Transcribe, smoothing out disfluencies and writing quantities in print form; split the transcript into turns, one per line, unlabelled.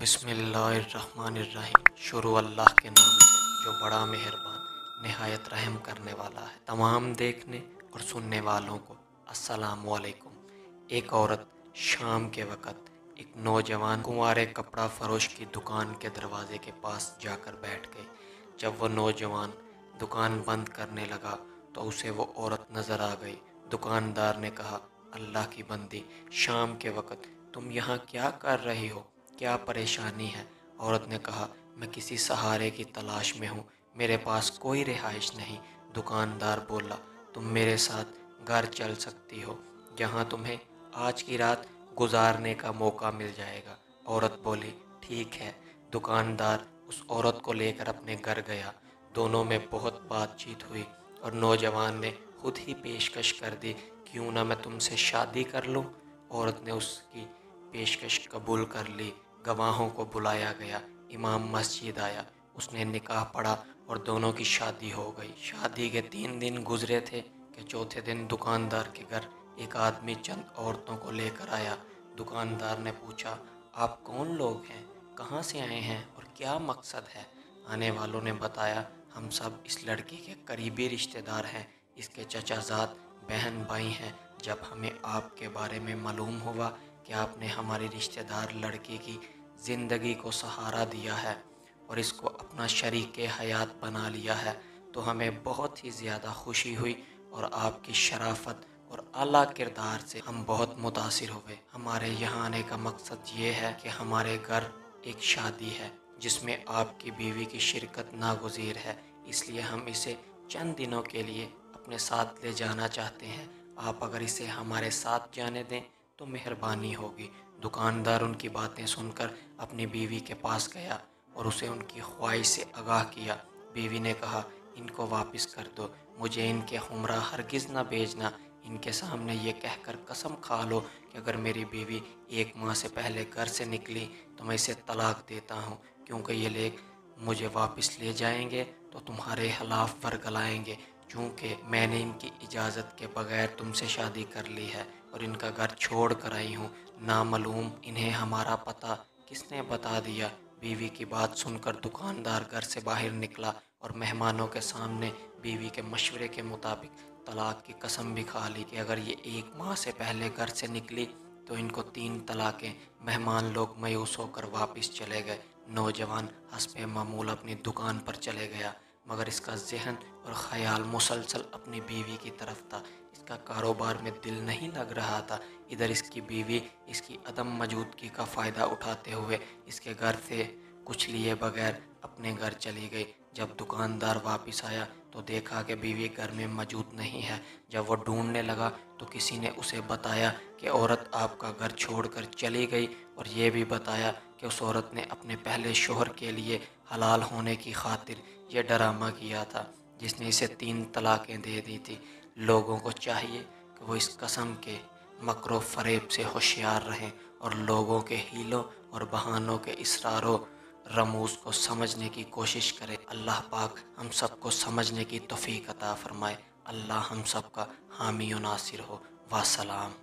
बिस्मिल्लाहिर्रहमानिर्रहीम। शुरू अल्लाह के नाम से जो बड़ा मेहरबान नहायत रहम करने वाला है। तमाम देखने और सुनने वालों को अस्सलामु अलैकुम। एक औरत शाम के वक़्त एक नौजवान कुंवारे कपड़ा फरोश की दुकान के दरवाजे के पास जाकर बैठ गई। जब वो नौजवान दुकान बंद करने लगा तो उसे वो औरत नज़र आ गई। दुकानदार ने कहा, अल्लाह की बंदी, शाम के वक़्त तुम यहाँ क्या कर रही हो? क्या परेशानी है? औरत ने कहा, मैं किसी सहारे की तलाश में हूँ, मेरे पास कोई रिहाइश नहीं। दुकानदार बोला, तुम मेरे साथ घर चल सकती हो, जहाँ तुम्हें आज की रात गुजारने का मौका मिल जाएगा। औरत बोली, ठीक है। दुकानदार उस औरत को लेकर अपने घर गया। दोनों में बहुत बातचीत हुई और नौजवान ने खुद ही पेशकश कर दी, क्यों ना मैं तुमसे शादी कर लूँ। औरत ने उसकी पेशकश कबूल कर ली। गवाहों को बुलाया गया, इमाम मस्जिद आया, उसने निकाह पढ़ा और दोनों की शादी हो गई। शादी के 3 दिन गुजरे थे कि चौथे दिन दुकानदार के घर एक आदमी चंद औरतों को लेकर आया। दुकानदार ने पूछा, आप कौन लोग हैं, कहाँ से आए हैं और क्या मकसद है? आने वालों ने बताया, हम सब इस लड़की के करीबी रिश्तेदार हैं, इसके चचाजाद बहन भाई हैं। जब हमें आपके बारे में मालूम हुआ कि आपने हमारी रिश्तेदार लड़की की ज़िंदगी को सहारा दिया है और इसको अपना शरीके हयात बना लिया है, तो हमें बहुत ही ज़्यादा खुशी हुई और आपकी शराफत और आला किरदार से हम बहुत मुतासिर हुए। हमारे यहाँ आने का मकसद ये है कि हमारे घर एक शादी है जिसमें आपकी बीवी की शिरकत नागुज़ीर है, इसलिए हम इसे चंद दिनों के लिए अपने साथ ले जाना चाहते हैं। आप अगर इसे हमारे साथ जाने दें तो मेहरबानी होगी। दुकानदार उनकी बातें सुनकर अपनी बीवी के पास गया और उसे उनकी ख्वाहिश से आगाह किया। बीवी ने कहा, इनको वापस कर दो, मुझे इनके हमरा हरगिज़ ना भेजना। इनके सामने ये कहकर कसम खा लो कि अगर मेरी बीवी 1 माह से पहले घर से निकली तो मैं इसे तलाक देता हूँ, क्योंकि ये लोग मुझे वापस ले जाएंगे तो तुम्हारे खिलाफ वर्गलाएंगे। चूँकि मैंने इनकी इजाज़त के बगैर तुमसे शादी कर ली है और इनका घर छोड़ कर आई हूँ, नामालूम इन्हें हमारा पता किसने बता दिया। बीवी की बात सुनकर दुकानदार घर से बाहर निकला और मेहमानों के सामने बीवी के मशवरे के मुताबिक तलाक की कसम भी खा ली कि अगर ये 1 माह से पहले घर से निकली तो इनको 3 तलाक़ें। मेहमान लोग मायूस होकर वापस चले गए। नौजवान हस्बे मामूल अपनी दुकान पर चले गया, मगर इसका जहन और ख़याल मुसलसल अपनी बीवी की तरफ था। इसका कारोबार में दिल नहीं लग रहा था। इधर इसकी बीवी इसकी अदम मौजूदगी का फ़ायदा उठाते हुए इसके घर से कुछ लिए बगैर अपने घर चली गई। जब दुकानदार वापस आया तो देखा कि बीवी घर में मौजूद नहीं है। जब वो ढूंढने लगा तो किसी ने उसे बताया कि औरत आपका घर छोड़कर चली गई और ये भी बताया कि उस औरत ने अपने पहले शोहर के लिए हलाल होने की खातिर ये ड्रामा किया था, जिसने इसे 3 तलाक़ें दे दी थी। लोगों को चाहिए कि वो इस कसम के मकरो फ़रेब से होशियार रहें और लोगों के हीलों और बहानों के इसरारों रमूज़ को समझने की कोशिश करें। अल्लाह पाक हम सबको समझने की तौफ़ीक अता फ़रमाए। अल्लाह हम सब का हामी व नासिर हो। वासलाम।